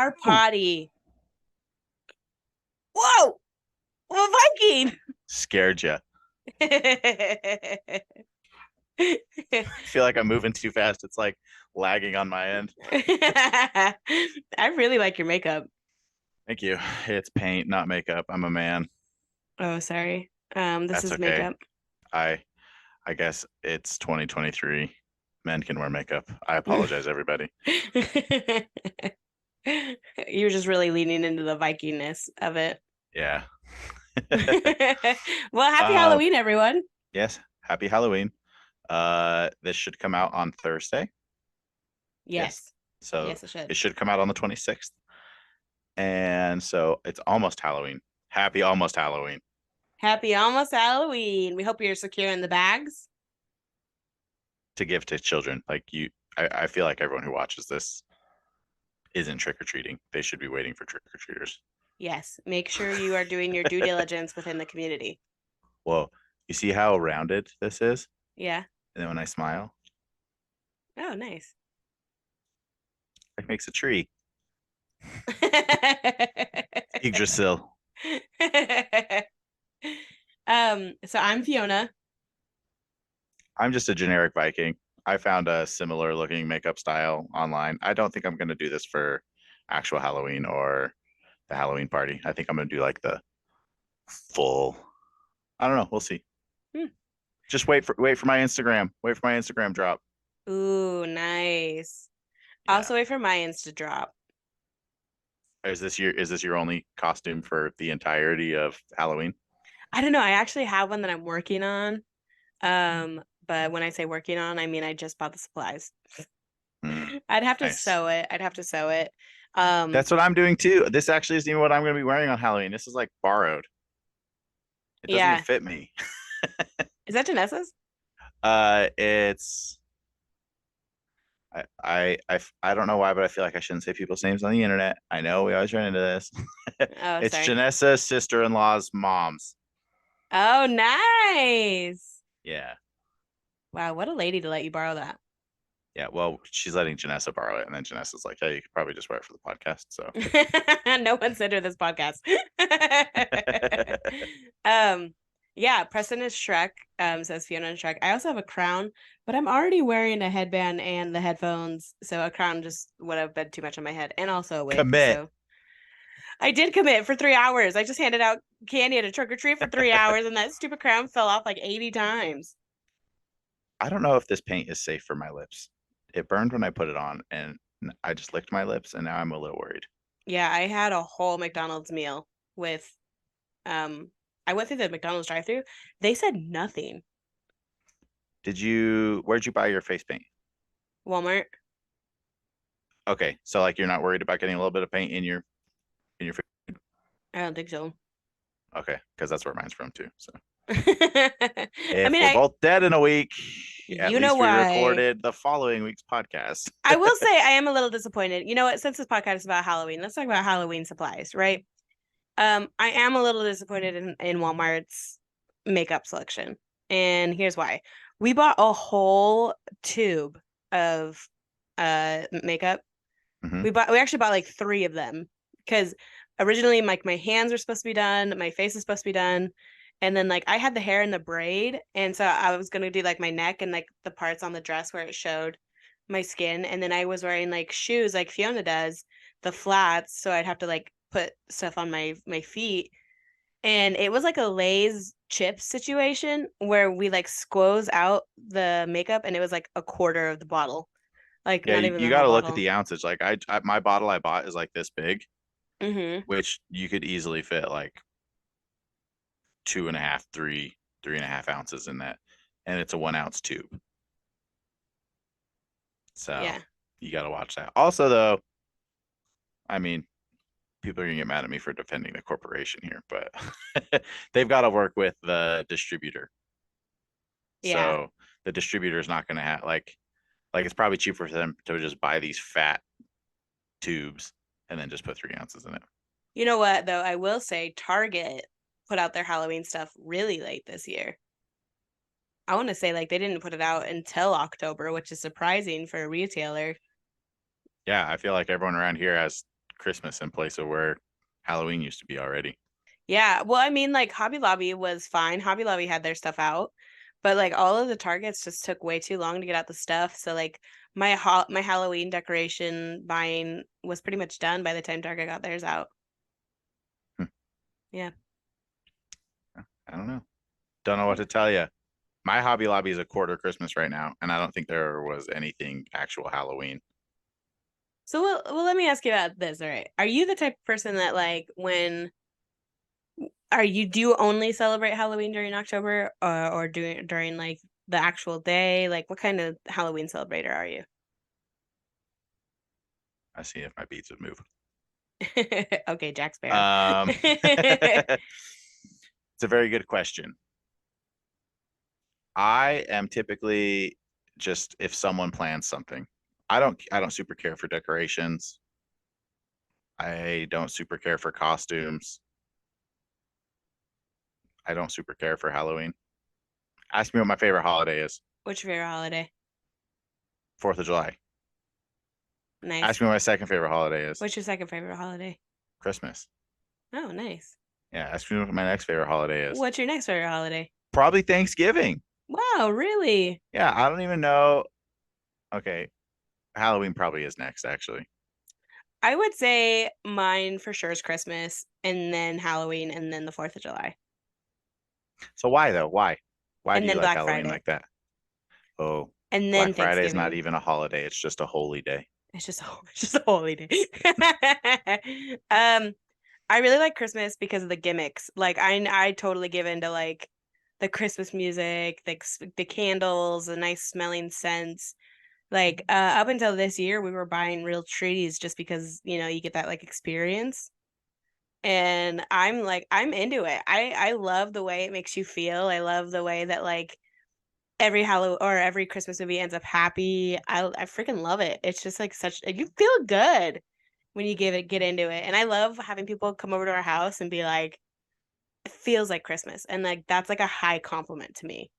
our potty. Whoa! A Viking! Scared you. I feel like I'm moving too fast. It's like lagging on my end. I really like your makeup. Thank you. It's paint, not makeup. I'm a man. Oh, sorry. This That's is okay. makeup. I I guess it's 2023. Men can wear makeup. I apologize, everybody. You're just really leaning into the Vikingness of it. Yeah. Well, happy uh, Halloween, everyone. yes. Happy Halloween. This should come out on Thursday. Yes. Yes. So Yes, it should. it should come out on the 26th. And so it's almost Halloween. Happy almost Halloween. Happy almost Halloween. We hope you're secure in the bags. To give to children. Like I feel like everyone who watches this isn't trick or treating. They should be waiting for trick or treaters. Yes. Make sure you are doing your due diligence within the community. Well, you see how rounded this is? Yeah. And then when I smile, Oh, nice. it makes a tree. Yggdrasil. So I'm Fiona. I'm just a generic Viking. I found a similar looking makeup style online. I don't think I'm going to do this for actual Halloween or the Halloween party. I think I'm going to do like the full. I don't know. We'll see. Hmm. Just wait for my Instagram. Wait for my Instagram drop. Ooh, nice. Yeah. Also wait for my Insta drop. Is this your only costume for the entirety of Halloween? I don't know. I actually have one that I'm working on. But when I say working on, I mean I just bought the supplies. I'd have to Nice. sew it. I'd have to sew it. That's what I'm doing too. This actually isn't even what I'm going to be wearing on Halloween. This is like borrowed. It doesn't even Yeah. fit me. Is that Janessa's? It's I don't know why, but I feel like I shouldn't say people's names on the internet. I know we always run into this. Oh, It's sorry. Janessa's sister-in-law's mom's. Oh, nice. Yeah. Wow, what a lady to let you borrow that. Yeah. Well, she's letting Janessa borrow it, and then Janessa's like, "Hey, you could probably just wear it for the podcast." So No one said her this podcast. um, yeah, Preston is Shrek, says Fiona and Shrek. I also have a crown, but I'm already wearing a headband and the headphones, so a crown just would have been too much on my head, and also a wig. commit. So I did commit for 3 hours. I just handed out candy at a trick or treat for 3 hours, and that stupid crown fell off like 80 times. I don't know if this paint is safe for my lips. It burned when I put it on, and I just licked my lips, and now I'm a little worried. Yeah, I had a whole McDonald's meal with I went through the McDonald's drive-through. They said nothing. Where'd you buy your face paint? Walmart. Okay, so like you're not worried about getting a little bit of paint in your food? I don't think so. Okay, because that's where mine's from too. So I if mean, we're both dead in a week, at you know least we why. recorded the following week's podcast. I will say I am a little disappointed. You know what? Since this podcast is about Halloween, let's talk about Halloween supplies, right? I am a little disappointed in Walmart's makeup selection. And here's why. We bought a whole tube of makeup. Mm-hmm. We actually bought like 3 of them because originally like my hands were supposed to be done, my face is supposed to be done, and then like I had the hair in the braid, and so I was gonna do like my neck and like the parts on the dress where it showed my skin, and then I was wearing like shoes like Fiona does, the flats, so I'd have to like put stuff on my feet, and it was like a Lay's chips situation where we like squoze out the makeup, and it was like a quarter of the bottle, like Yeah, not you, even you the got whole to look at bottle. the ounces. Like my bottle I bought is like this big, Mm-hmm. which you could easily fit like 2.5, 3.5 ounces in that, and it's a 1 ounce tube. So Yeah. you got to watch that. Also, though, I mean, people are gonna get mad at me for defending the corporation here, but they've got to work with the distributor. Yeah. So the distributor is not gonna have like it's probably cheaper for them to just buy these fat tubes and then just put 3 ounces in it. You know what, though? I will say Target put out their Halloween stuff really late this year. I want to say like they didn't put it out until October, which is surprising for a retailer. Yeah, I feel like everyone around here has Christmas in place of where Halloween used to be already. Yeah. Well, I mean, like Hobby Lobby was fine. Hobby Lobby had their stuff out, but like all of the Targets just took way too long to get out the stuff. So like my Halloween decoration buying was pretty much done by the time Target got theirs out. Hmm. Yeah. I don't know. Don't know what to tell you. My Hobby Lobby is a quarter Christmas right now, and I don't think there was anything actual Halloween. So well, let me ask you about this. All right. Are you the type of person that like when are you do you only celebrate Halloween during October or during like the actual day? Like what kind of Halloween celebrator are you? I see if my beats would move. Okay, Jack Sparrow. It's a very good question. I am typically just if someone plans something. I don't super care for decorations. I don't super care for costumes. I don't super care for Halloween. Ask me what my favorite holiday is. What's your favorite holiday? 4th of July. Ask Nice. me what my second favorite holiday is. What's your second favorite holiday? Christmas. Oh, nice. Yeah, ask me what my next favorite holiday is. What's your next favorite holiday? Probably Thanksgiving. Wow, really? Yeah, I don't even know. Okay, Halloween probably is next, actually. I would say mine for sure is Christmas and then Halloween and then the 4th of July. So why though? Why? Why do And you then like Black Halloween Friday. like that? Oh, And then Black Friday is not Thanksgiving. even a holiday. It's just a holy day. It's just a holy day. um, I really like Christmas because of the gimmicks. Like I totally give into like the Christmas music, the candles, the nice smelling scents. Like up until this year, we were buying real trees just because, you get that like experience. And I'm into it. I love the way it makes you feel. I love the way that like every Halloween or every Christmas movie ends up happy. I freaking love it. It's just like such you feel good when you get into it. And I love having people come over to our house and be like, it feels like Christmas. And like that's like a high compliment to me.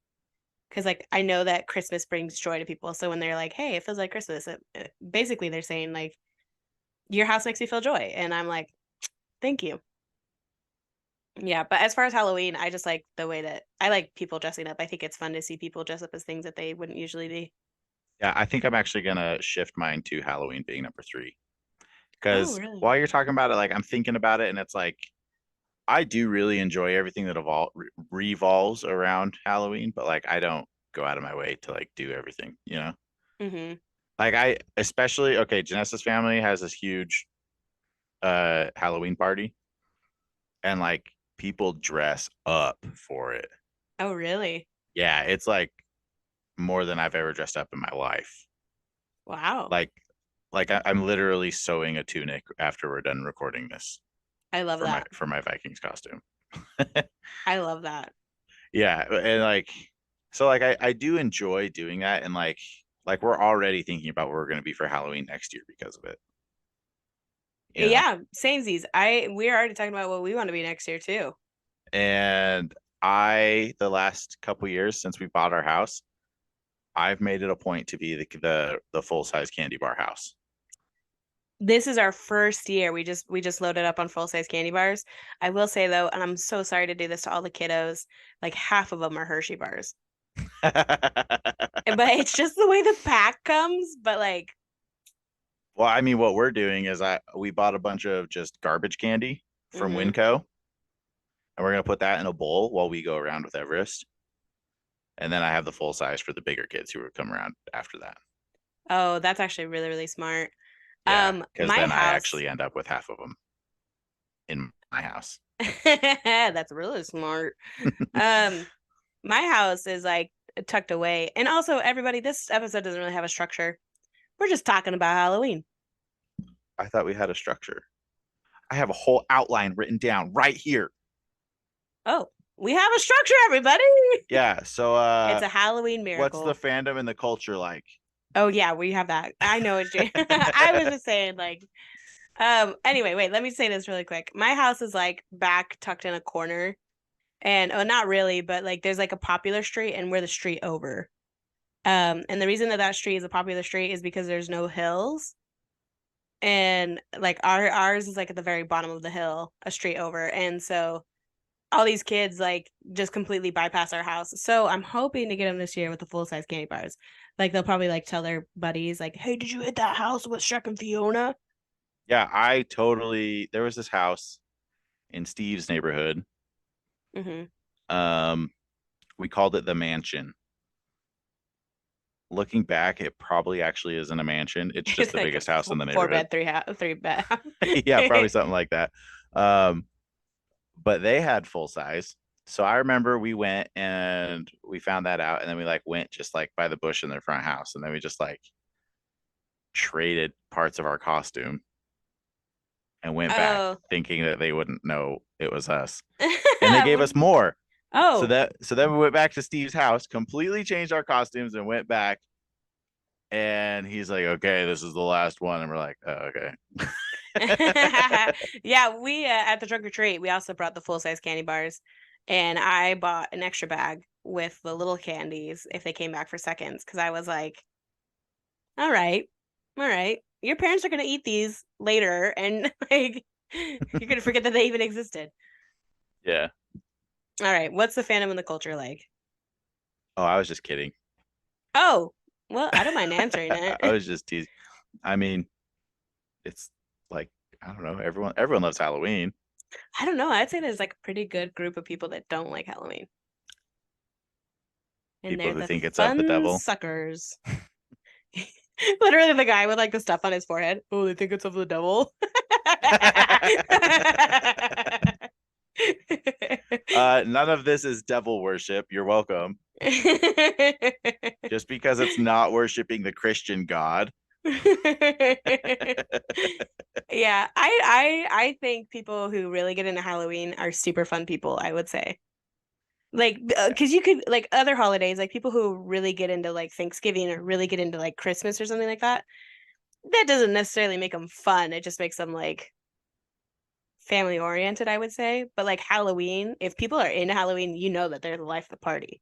Cause like I know that Christmas brings joy to people. So when they're like, hey, it feels like Christmas, basically they're saying like your house makes me feel joy. And I'm like, thank you. Yeah, but as far as Halloween, I just like the way that I like people dressing up. I think it's fun to see people dress up as things that they wouldn't usually be. Yeah, I think I'm actually gonna shift mine to Halloween being number three. Oh, Because really? while you're talking about it, like I'm thinking about it, and it's like I do really enjoy everything that revolves around Halloween, but like I don't go out of my way to like do everything, you know? Mm-hmm. Like I especially okay, Janessa's family has this huge Halloween party and like people dress up for it. Oh, really? Yeah, it's like more than I've ever dressed up in my life. Wow. Like I'm literally sewing a tunic after we're done recording this I love for my that. Vikings costume. I love that. Yeah, and like so like I do enjoy doing that and like we're already thinking about where we're going to be for Halloween next year because of it, you know. Yeah, samesies. We're already talking about what we want to be next year too. And the last couple years since we bought our house, I've made it a point to be the full-size candy bar house. This is our first year. We just loaded up on full size candy bars. I will say though, and I'm so sorry to do this to all the kiddos, like half of them are Hershey bars. But it's just the way the pack comes. But like, Well, I mean, what we're doing is we bought a bunch of just garbage candy from mm-hmm. Winco, and we're gonna put that in a bowl while we go around with Everest. And then I have the full size for the bigger kids who would come around after that. Oh, that's actually really, really smart. Yeah, because My then I house, actually end up with half of them in my house. that's really smart. Um, my house is like tucked away. And also, everybody, this episode doesn't really have a structure. We're just talking about Halloween. I thought we had a structure. I have a whole outline written down right here. Oh, we have a structure, everybody. Yeah, so It's a Halloween what's the miracle. fandom and the culture like? Oh yeah, we have that. I know it's I was just saying like anyway, wait, let me say this really quick. My house is like back tucked in a corner. And oh not really, but like there's like a popular street and we're the street over. And the reason that that street is a popular street is because there's no hills. and like ours is like at the very bottom of the hill, a street over, and so all these kids like just completely bypass our house. So I'm hoping to get them this year with the full size candy bars. Like they'll probably like tell their buddies like, "Hey, did you hit that house with Shrek and Fiona?" Yeah, there was this house in Steve's neighborhood. Mm-hmm. Um, we called it the mansion. Looking back, it probably actually isn't a mansion. It's just It's the like biggest house in the four neighborhood. bed, three bed. Yeah, probably something like that. Um, but they had full size. So I remember we went and we found that out, and then we like went just like by the bush in their front house, and then we just like traded parts of our costume and went back Oh. thinking that they wouldn't know it was us. And they gave us more. Oh. So then we went back to Steve's house, completely changed our costumes and went back. And he's like, "Okay, this is the last one." And we're like, "Oh, okay." Yeah, we at the trunk or treat, we also brought the full size candy bars, and I bought an extra bag with the little candies if they came back for seconds because I was like, all right, all right, your parents are gonna eat these later, and like you're gonna forget that they even existed. Yeah. All right, what's the fandom and the culture like? Oh, I was just kidding. Oh, well, I don't mind answering I it. was just teasing. I mean, it's like I don't know. Everyone loves Halloween. I don't know. I'd say there's like a pretty good group of people that don't like Halloween, and People they're who the think it's of the fun devil. suckers. Literally the guy with like the stuff on his forehead. Oh, they think it's of the devil. None of this is devil worship. You're welcome. Just because it's not worshiping the Christian God. Yeah, I think people who really get into Halloween are super fun people, I would say. Like, Yeah. because you could like other holidays, like people who really get into like Thanksgiving or really get into like Christmas or something like that. That doesn't necessarily make them fun. It just makes them like family oriented, I would say. But like Halloween, if people are into Halloween, you know that they're the life of the party.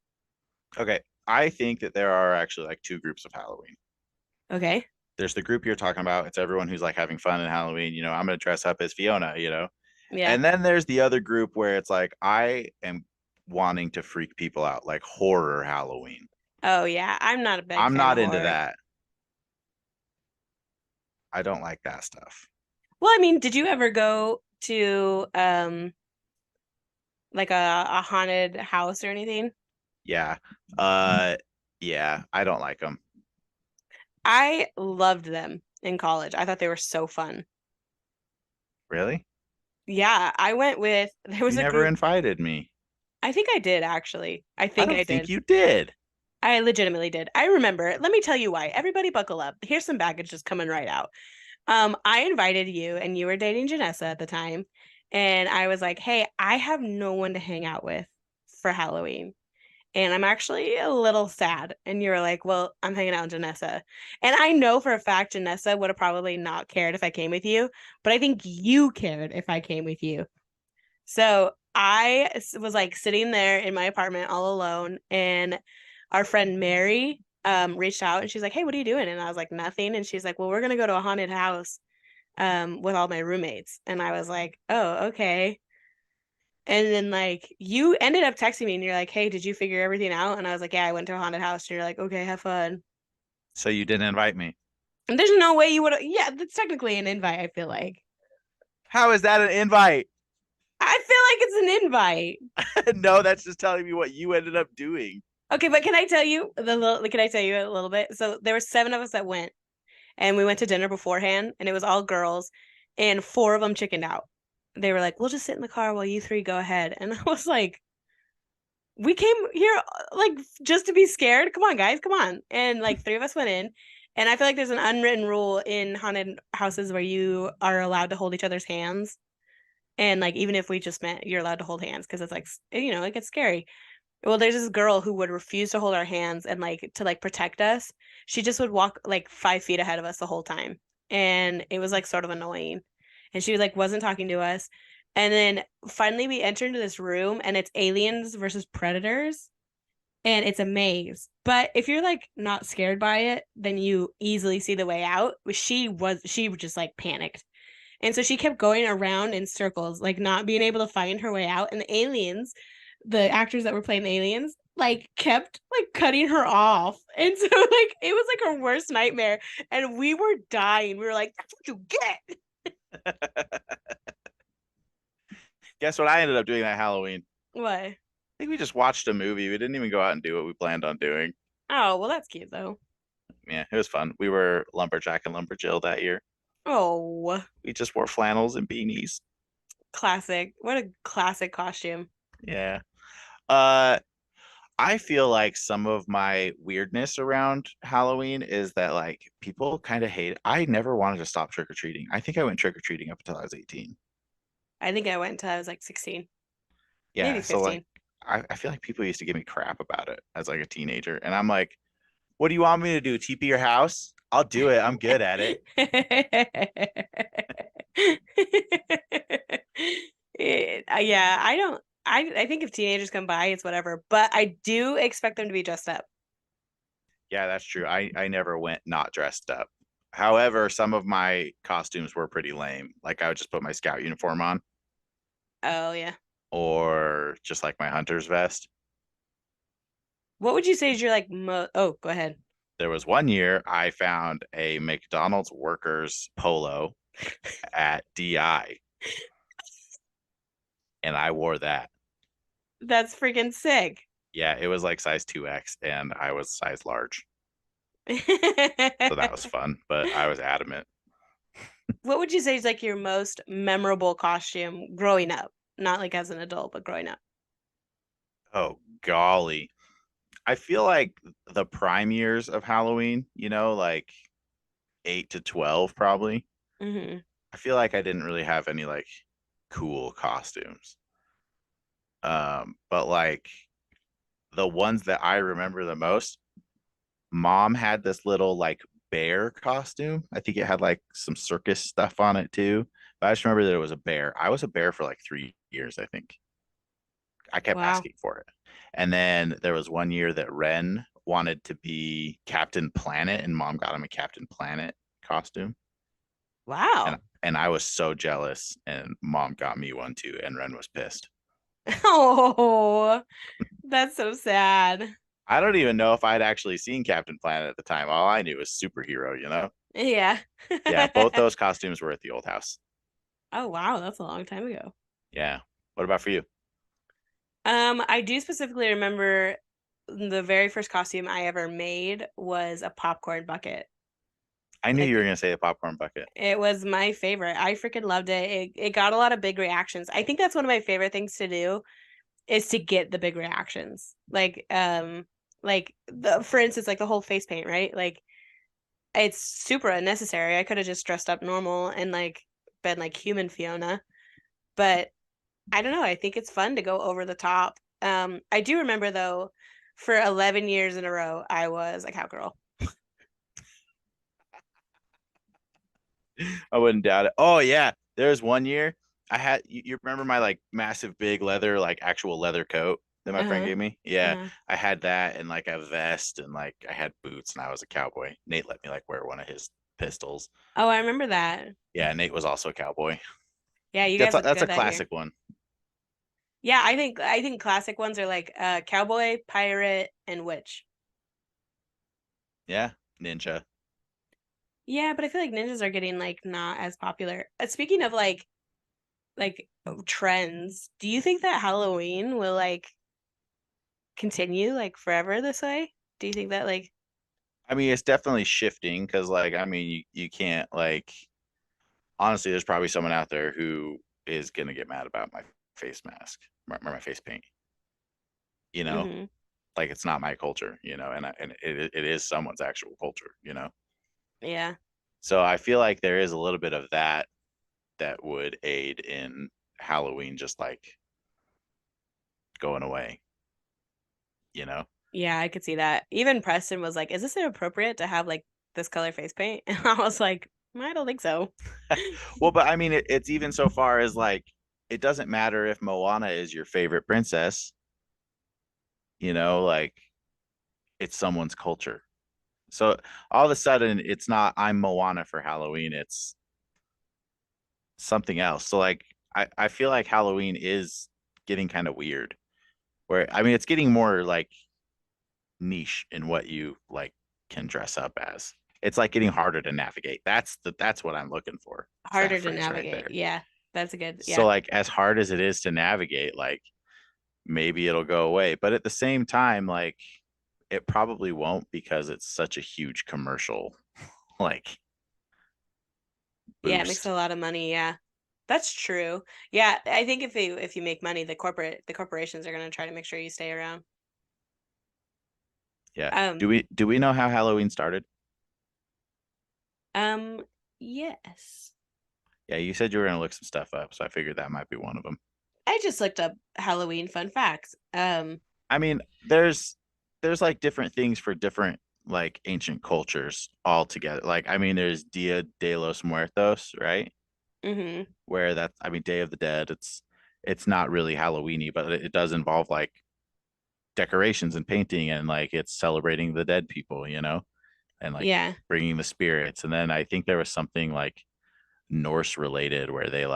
Okay. I think that there are actually like two groups of Halloween. Okay. There's the group you're talking about. It's everyone who's like having fun in Halloween. I'm going to dress up as Fiona, Yeah. And then there's the other group where it's like, I am wanting to freak people out, like horror Halloween. Oh yeah. I'm not a big I'm fan of not into horror. that. I don't like that stuff. Well, I mean, did you ever go to like a haunted house or anything? Yeah. Uh, yeah, I don't like them. I loved them in college. I thought they were so fun. Really? Yeah, I went with there was You a never group. invited me. I think I did actually. I I think don't I think did. you did. I legitimately did. I remember. Let me tell you why. Everybody buckle up. Here's some baggage just coming right out. I invited you and you were dating Janessa at the time. And I was like, hey, I have no one to hang out with for Halloween. And I'm actually a little sad. And you were like, well, I'm hanging out with Janessa. And I know for a fact Janessa would have probably not cared if I came with you, but I think you cared if I came with you. So was like sitting there in my apartment all alone, and our friend Mary reached out and she's like, "Hey, what are you doing?" And I was like, "Nothing." And she's like, "Well, we're gonna go to a haunted house with all my roommates." And I was like, "Oh, okay." And then like you ended up texting me and you're like, "Hey, did you figure everything out?" And I was like, "Yeah, I went to a haunted house." And you're like, "Okay, have fun." So you didn't invite me. And there's no way you would have. Yeah, that's technically an invite. I feel like. How is that an invite? I feel like it's an invite. No, that's just telling me what you ended up doing. Okay, but can I tell you can I tell you a little bit? So there were seven of us that went, and we went to dinner beforehand, and it was all girls, and four of them chickened out. They were like, "We'll just sit in the car while you three go ahead," and I was like, "We came here like just to be scared. Come on, guys, come on!" And like three of us went in, and I feel like there's an unwritten rule in haunted houses where you are allowed to hold each other's hands, and like even if we just met, you're allowed to hold hands because it's like it gets scary. Well, there's this girl who would refuse to hold our hands and like to like protect us. She just would walk like 5 feet ahead of us the whole time. And it was like sort of annoying. And she like wasn't talking to us. And then finally we enter into this room and it's aliens versus predators. and it's a maze. But if you're like not scared by it, then you easily see the way out. She just like panicked. And so she kept going around in circles, like not being able to find her way out. And the aliens, the actors that were playing the aliens, like kept like cutting her off. And so like it was like her worst nightmare. And we were dying. We were like, that's what you get. Guess what I ended up doing that Halloween? What? I think we just watched a movie. We didn't even go out and do what we planned on doing. Oh, well, that's cute though. Yeah, it was fun. We were lumberjack and lumberjill that year. Oh, We just wore flannels and beanies. classic. What a classic costume. Yeah. Uh, I feel like some of my weirdness around Halloween is that like people kind of hate. I never wanted to stop trick or treating. I think I went trick or treating up until I was 18. I think I went until I was like 16, maybe Yeah, so like 15. I feel like people used to give me crap about it as like a teenager, and I'm like, what do you want me to do? TP your house? I'll do it. I'm good at it. Yeah, I don't. I think if teenagers come by, it's whatever. But I do expect them to be dressed up. Yeah, that's true. I never went not dressed up. However, some of my costumes were pretty lame. Like I would just put my scout uniform on Oh yeah. or just like my hunter's vest. What would you say is your like Oh, go ahead. There was one year I found a McDonald's workers polo at DI and I wore that. That's freaking sick. Yeah, it was like size 2X and I was size large. So that was fun, but I was adamant. What would you say is like your most memorable costume growing up? Not like as an adult, but growing up. Oh, golly. I feel like the prime years of Halloween, like 8 to 12 probably. Hmm. I feel like I didn't really have any like cool costumes. But like the ones that I remember the most, mom had this little like bear costume. I think it had like some circus stuff on it too. But I just remember that it was a bear. I was a bear for like 3 years, I think. I kept Wow. asking for it. And then there was one year that Ren wanted to be Captain Planet, and mom got him a Captain Planet costume. And Wow. and I was so jealous, and mom got me one too, and Ren was pissed. Oh, that's so sad. I don't even know if I'd actually seen Captain Planet at the time. All I knew was superhero. Yeah. Yeah, both those costumes were at the old house. Oh wow, that's a long time ago. Yeah. What about for you? I do specifically remember the very first costume I ever made was a popcorn bucket. I knew you were Like gonna say a popcorn bucket. it was my favorite. I freaking loved it. It got a lot of big reactions. I think that's one of my favorite things to do is to get the big reactions. Like the for instance, like the whole face paint, right? Like it's super unnecessary. I could have just dressed up normal and like been like human Fiona. But I don't know. I think it's fun to go over the top. I do remember though, for 11 years in a row, I was a cowgirl. I wouldn't doubt it. Oh yeah, there was one year I had. You remember my like massive big leather, like actual leather coat that my friend Uh-huh. gave me? Yeah, Uh-huh. I had that and like a vest and like I had boots and I was a cowboy. Nate let me like wear one of his pistols. Oh, I remember that. Yeah, Nate was also a cowboy. Yeah, you That's guys a, looked that's a good that year. classic one. Yeah, I think classic ones are like cowboy, pirate, and witch. Yeah, ninja. Yeah, but I feel like ninjas are getting like not as popular. Speaking of like trends, do you think that Halloween will like continue like forever this way? Do you think that like I mean, it's definitely shifting because like I mean, you can't like honestly. There's probably someone out there who is gonna get mad about my face mask, my face paint. You know, mhm. like it's not my culture, and it is someone's actual culture. Yeah. So I feel like there is a little bit of that that would aid in Halloween just like going away. Yeah, I could see that. Even Preston was like, "Is this inappropriate to have like this color face paint?" And I was like, "I don't think so." Well, but I mean it's even so far as like it doesn't matter if Moana is your favorite princess, like it's someone's culture. So all of a sudden, it's not I'm Moana for Halloween. It's something else. So like I feel like Halloween is getting kind of weird. Where I mean, it's getting more like niche in what you like can dress up as. It's like getting harder to navigate. That's what I'm looking for. It's that Harder to phrase right navigate. there. Yeah, that's a good. So Yeah, like as hard as it is to navigate, like maybe it'll go away. But at the same time, like it probably won't because it's such a huge commercial like yeah, it makes boost. a lot of money. Yeah, that's true. Yeah, I think if you make money, the corporations are gonna try to make sure you stay around. Yeah. Um, Do we know how Halloween started? um, yes. Yeah, you said you were gonna look some stuff up, so I figured that might be one of them. I just looked up Halloween fun facts. I mean, there's like different things for different like ancient cultures all together. Like, I mean, there's Dia de los Muertos, right? hmm Where that's, I mean, Day of the Dead. It's not really Halloweeny, but it does involve like decorations and painting and like it's celebrating the dead people, and like Yeah, bringing the spirits. And then I think there was something like Norse related where they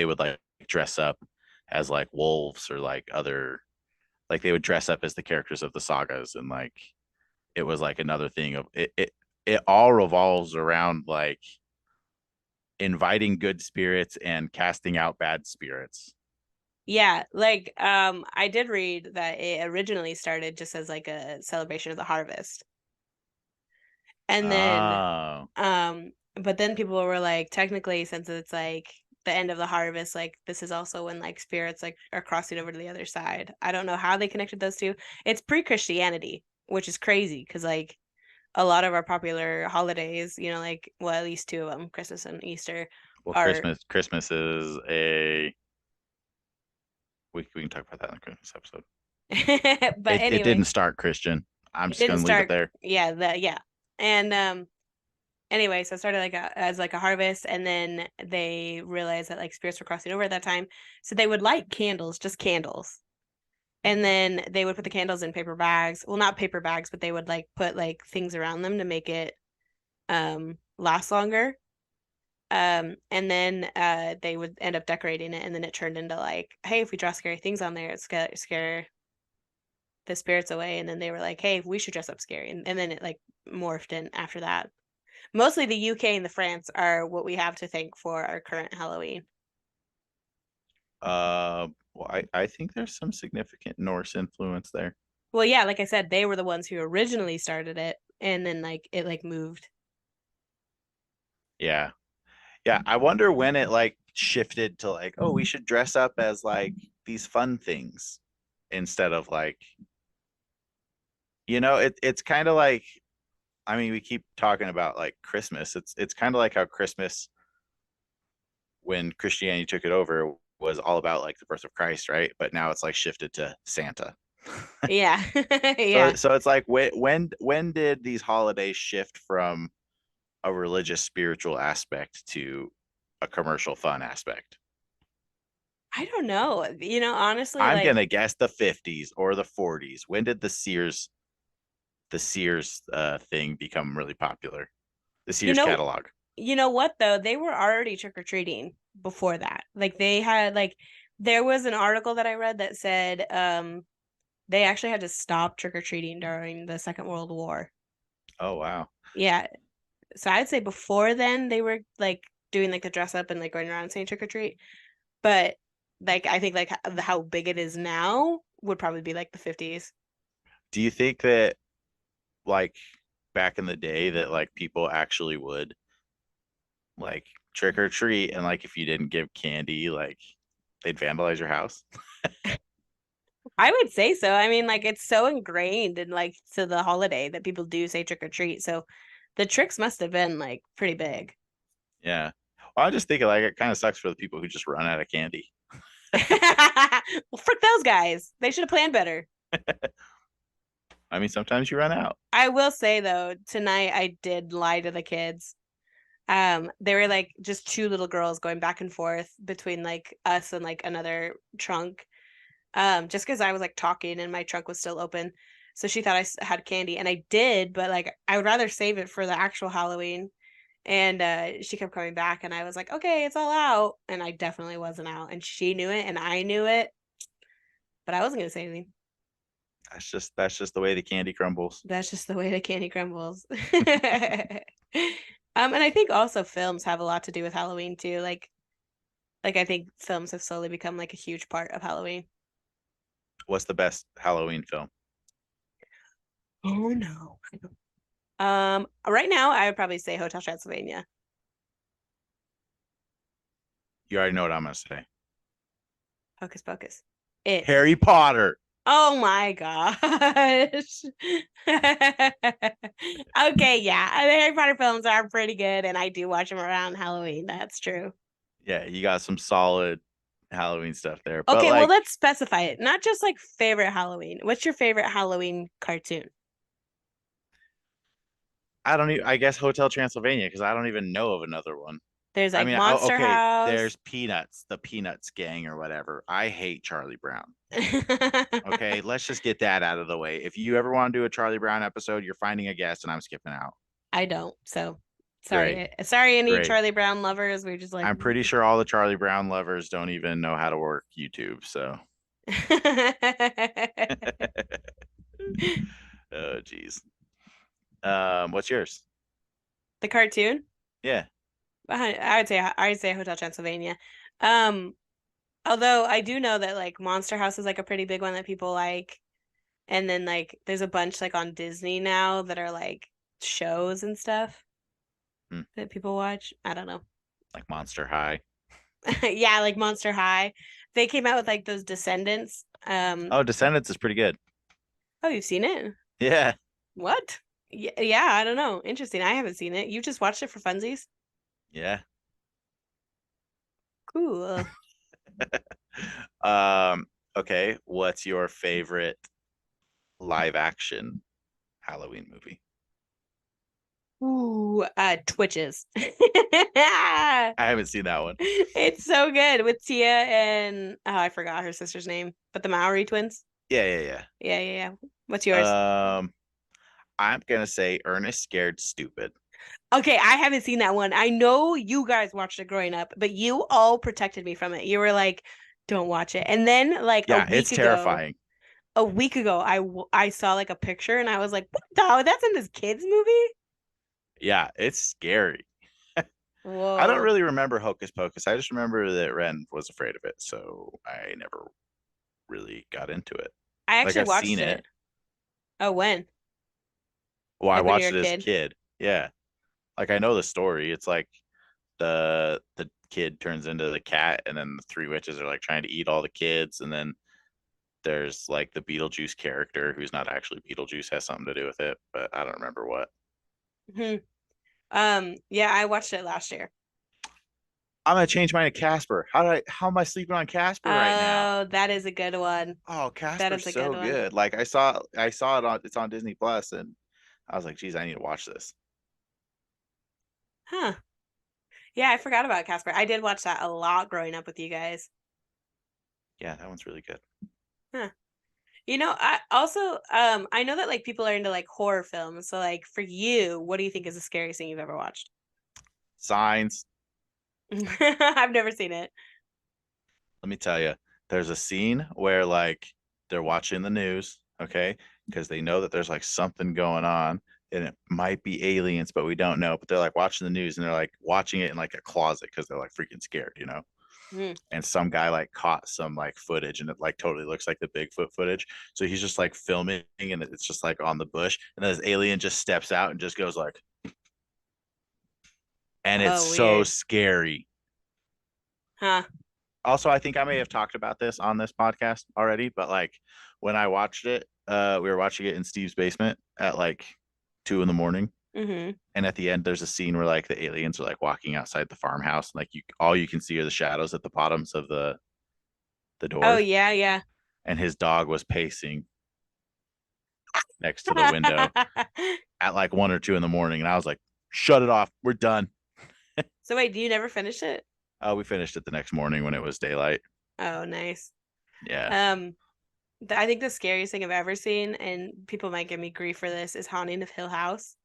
would like dress up as like wolves or like other like they would dress up as the characters of the sagas and like it was like another thing of it all revolves around like inviting good spirits and casting out bad spirits. yeah. Like, I did read that it originally started just as like a celebration of the harvest, and then, Oh, but then people were like, technically, since it's like the end of the harvest, like this is also when like spirits like are crossing over to the other side. I don't know how they connected those two. It's pre-Christianity, which is crazy because like a lot of our popular holidays, like well, at least two of them, Christmas and Easter, well, are. Christmas is a we can talk about that in the Christmas episode. But It anyway, didn't start Christian. I'm it just didn't gonna leave it start. there. Yeah, and anyway, so it started like as like a harvest, and then they realized that like spirits were crossing over at that time, so they would light candles, just candles, and then they would put the candles in paper bags. Well, not paper bags, but they would like put like things around them to make it last longer. And then they would end up decorating it, and then it turned into like, hey, if we draw scary things on there, it's gonna scare the spirits away. And then they were like, hey, we should dress up scary, and then it like morphed in after that. Mostly the UK and the France are what we have to thank for our current Halloween. Well, I think there's some significant Norse influence there. Well, yeah, like I said, they were the ones who originally started it, and then like it like moved. Yeah. Yeah, I wonder when it like shifted to like, oh, we should dress up as like these fun things instead of like, it's kind of like, I mean, we keep talking about like Christmas. It's kind of like how Christmas, when Christianity took it over, was all about like the birth of Christ, right? But now it's like shifted to Santa. Yeah, So yeah. so it's like when did these holidays shift from a religious spiritual aspect to a commercial fun aspect? I don't know. Honestly, I'm like gonna guess the 50s or the 40s. When did the Sears thing become really popular? The you Sears know, catalog. you know what though? They were already trick or treating before that. Like they had like there was an article that I read that said they actually had to stop trick or treating during the Second World War. Oh wow. Yeah. So I'd say before then they were like doing like the dress up and like going around saying trick or treat. But like I think like how big it is now would probably be like the 50s. Do you think that like back in the day that like people actually would like trick or treat and like if you didn't give candy, like they'd vandalize your house? I would say so. I mean, like it's so ingrained in like to the holiday that people do say trick or treat. So the tricks must have been like pretty big. Yeah. Well, I just think like it kind of sucks for the people who just run out of candy. Well, frick those guys. They should have planned better. I mean, sometimes you run out. I will say though, tonight I did lie to the kids. They were like just two little girls going back and forth between like us and like another trunk. Just because I was like talking and my trunk was still open. So she thought had candy, and I did, but like I would rather save it for the actual Halloween. And she kept coming back, and I was like, okay, it's all out. And I definitely wasn't out. And she knew it, and I knew it, but I wasn't going to say anything. That's just the way the candy crumbles. That's just the way the candy crumbles. And I think also films have a lot to do with Halloween too. Like I think films have slowly become like a huge part of Halloween. What's the best Halloween film? Oh no. Right now I would probably say Hotel Transylvania. You already know what I'm gonna say. Hocus Pocus. It. Harry Potter. Oh my gosh. Okay, yeah. The Harry Potter films are pretty good, and I do watch them around Halloween. That's true. Yeah, you got some solid Halloween stuff there. But Okay, well, like, let's specify it. Not just like favorite Halloween. What's your favorite Halloween cartoon? I don't even, I guess Hotel Transylvania, because I don't even know of another one. There's I like mean, Monster okay, House. there's Peanuts, the Peanuts gang or whatever. I hate Charlie Brown. Okay, let's just get that out of the way. If you ever want to do a Charlie Brown episode, you're finding a guest and I'm skipping out. I don't. So Great, sorry. Sorry, any great. Charlie Brown lovers. We're just like I'm pretty sure all the Charlie Brown lovers don't even know how to work YouTube. So, oh, geez. What's yours? the cartoon. Yeah. I would say Hotel Transylvania. Um, although I do know that like Monster House is like a pretty big one that people like. And then like there's a bunch like on Disney now that are like shows and stuff Hmm. that people watch. I don't know. Like Monster High. Yeah, like Monster High. They came out with like those Descendants. Oh, Descendants is pretty good. Oh, you've seen it? Yeah. What? Yeah, I don't know. Interesting. I haven't seen it. You just watched it for funsies? Yeah. Cool. Um, okay. What's your favorite live action Halloween movie? Ooh, Twitches. I haven't seen that one. It's so good with Tia and oh, I forgot her sister's name, but the Maori twins. Yeah. Yeah. What's yours? I'm gonna say Ernest Scared Stupid. Okay, I haven't seen that one. I know you guys watched it growing up, but you all protected me from it. You were like, "Don't watch it." And then like Yeah, it's terrifying. a week ago, I saw like a picture and I was like, "What the? That's in this kids movie?" Yeah, it's scary. I don't Whoa. really remember Hocus Pocus. I just remember that Ren was afraid of it, so I never really got into it. I Like actually I've seen watched it. it. Oh, when? Well, I Like when you were watched a it as a kid? kid. Yeah. Like I know the story. It's like the kid turns into the cat and then the three witches are like trying to eat all the kids and then there's like the Beetlejuice character who's not actually Beetlejuice has something to do with it, but I don't remember what. Hmm. Yeah, I watched it last year. I'm gonna change mine to Casper. How am I sleeping on Casper right now? Oh, that is a good one. Oh, That Casper's is a good so one. good. Like I saw it on it's on Disney Plus and I was like, geez, I need to watch this. Huh. Yeah, I forgot about Casper. I did watch that a lot growing up with you guys. Yeah, that one's really good. Huh. I also I know that like people are into like horror films. So like for you, what do you think is the scariest thing you've ever watched? Signs. I've never seen it. Let me tell you, there's a scene where like they're watching the news, okay, because they know that there's like something going on and it might be aliens, but we don't know. But they're like watching the news and they're like watching it in like a closet because they're like freaking scared. Hmm. And some guy like caught some like footage and it like totally looks like the Bigfoot footage. So he's just like filming and it's just like on the bush. And then this alien just steps out and just goes like, and it's Oh, so weird. scary. Huh. Also, I think I may have talked about this on this podcast already, but like when I watched it, we were watching it in Steve's basement at like 2 in the morning. Mm-hmm. And at the end, there's a scene where like the aliens are like walking outside the farmhouse, and like all you can see are the shadows at the bottoms of the Oh doors. yeah. And his dog was pacing next to the window at like 1 or 2 in the morning, and I was like, "Shut it off, we're done." So wait, do you never finish it? We finished it the next morning when it was daylight. Oh, nice. Yeah, Um, I think the scariest thing I've ever seen, and people might give me grief for this, is Haunting of Hill House.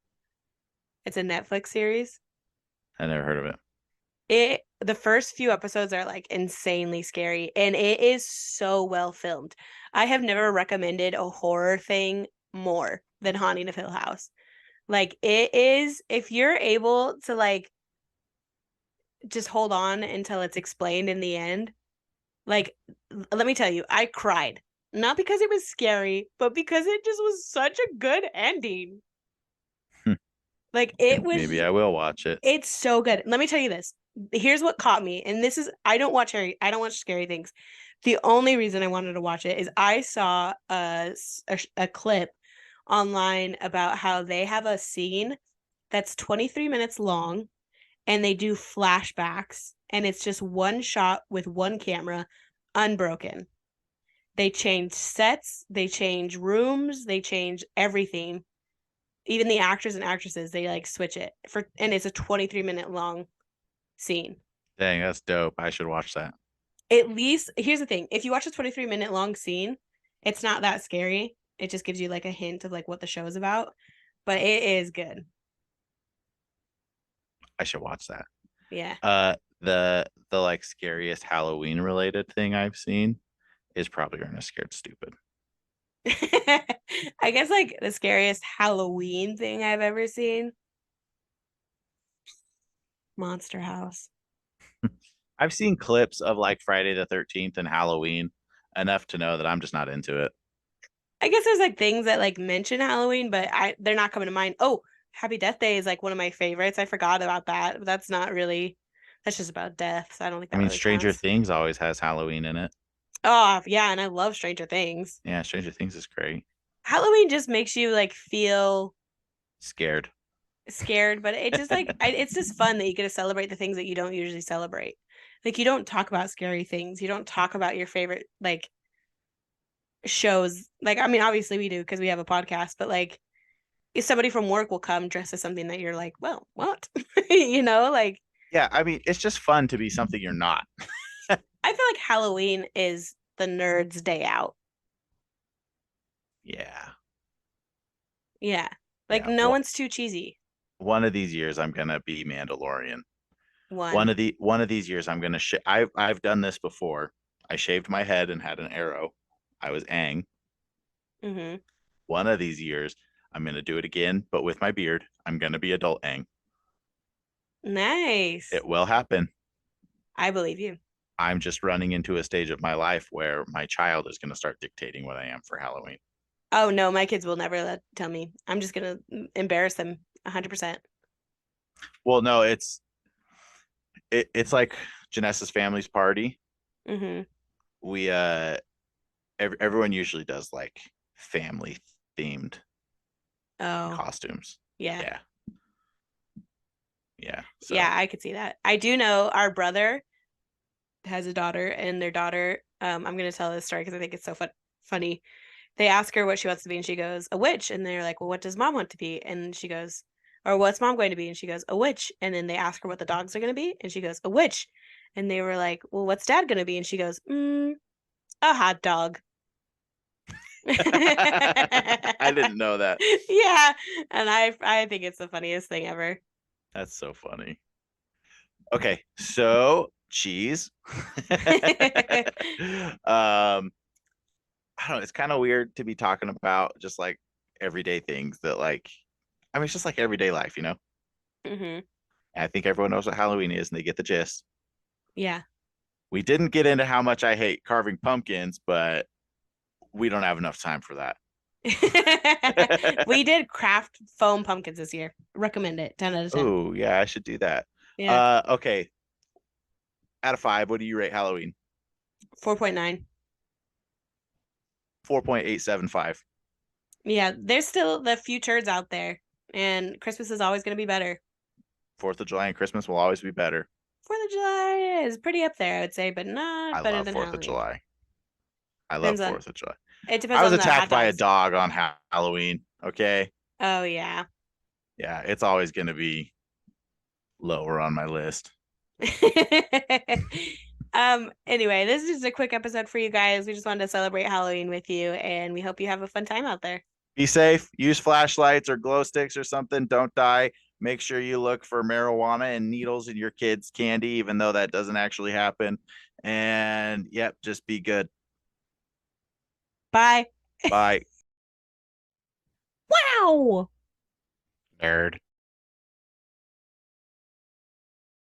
It's a Netflix series. I never heard of it. The first few episodes are like insanely scary, and it is so well filmed. I have never recommended a horror thing more than Haunting of Hill House. Like it is, if you're able to like just hold on until it's explained in the end, like let me tell you, I cried. Not because it was scary, but because it just was such a good ending. Like it Maybe was, I will watch it. it's so good. Let me tell you this. Here's what caught me, and this is I don't watch scary things. The only reason I wanted to watch it is I saw a clip online about how they have a scene that's 23 minutes long and they do flashbacks and it's just one shot with one camera unbroken. They change sets, they change rooms, they change everything. Even the actors and actresses, they like switch it for, and it's a 23-minute long scene. Dang, that's dope. I should watch that. At least, here's the thing, if you watch a 23-minute long scene, it's not that scary. It just gives you like a hint of like what the show is about, but it is good. I should watch that. Yeah. The like scariest Halloween related thing I've seen is probably Ernest Scared Stupid. I guess like the scariest Halloween thing I've ever seen, Monster House. I've seen clips of like Friday the 13th and Halloween enough to know that I'm just not into it. I guess there's like things that like mention Halloween, but I they're not coming to mind. Oh, Happy Death Day is like one of my favorites. I forgot about that, but that's not really, that's just about death. So I don't think I that mean, really Stranger counts. Things always has Halloween in it. Oh, yeah, and I love Stranger Things. Yeah, Stranger Things is great. Halloween just makes you like feel Scared. scared, but it just like it's just fun that you get to celebrate the things that you don't usually celebrate. Like you don't talk about scary things. You don't talk about your favorite like shows. Like I mean, obviously we do because we have a podcast, but like if somebody from work will come dressed as something that you're like, well, what? Like Yeah, I mean, it's just fun to be something you're not. I feel like Halloween is the nerds' day out. Yeah. Yeah. Like Yeah. no one's too cheesy. One of these years I'm gonna be Mandalorian. One. One of these years I'm gonna I've done this before. I shaved my head and had an arrow. I was Aang. Mm-hmm. One of these years I'm gonna do it again, but with my beard. I'm gonna be adult Aang. Nice. It will happen. I believe you. I'm just running into a stage of my life where my child is gonna start dictating what I am for Halloween. Oh no, my kids will never tell me. I'm just gonna embarrass them 100%. Well, no, it's like Janessa's family's party. Mm-hmm. We everyone usually does like family themed Oh, costumes. yeah. Yeah. Yeah. Yeah, So I could see that. I do know our brother has a daughter, and their daughter, I'm gonna tell this story because I think it's so funny. They ask her what she wants to be, and she goes, a witch. And they're like, well, what does mom want to be? And she goes, or what's mom going to be? And she goes, a witch. And then they ask her what the dogs are going to be, and she goes, a witch. And they were like, well, what's dad going to be? And she goes, a hot dog. I didn't know that. Yeah, and I think it's the funniest thing ever. That's so funny. Okay, so cheese. I don't know, it's kind of weird to be talking about just like everyday things that like I mean it's just like everyday life, you know? Hmm. I think everyone knows what Halloween is and they get the gist. Yeah. We didn't get into how much I hate carving pumpkins, but we don't have enough time for that. We did craft foam pumpkins this year. Recommend it. 10 out of 10. Oh, yeah, I should do that. Yeah. Okay. Out of 5, what do you rate Halloween? 4.9. 4.875. Yeah, there's still the few turds out there, and Christmas is always going to be better. 4th of July and Christmas will always be better. 4th of July is pretty up there, I would say, but not I better love than 4th of Halloween. July. I love Depends on 4th of July. it depends I was on the hot attacked by a dogs. dog on Halloween. Okay. Oh yeah. Yeah, it's always going to be lower on my list. Anyway, this is just a quick episode for you guys. We just wanted to celebrate Halloween with you, and we hope you have a fun time out there. Be safe. Use flashlights or glow sticks or something. Don't die. Make sure you look for marijuana and needles in your kids' candy, even though that doesn't actually happen. And yep, just be good. Bye. Bye. Wow. Nerd.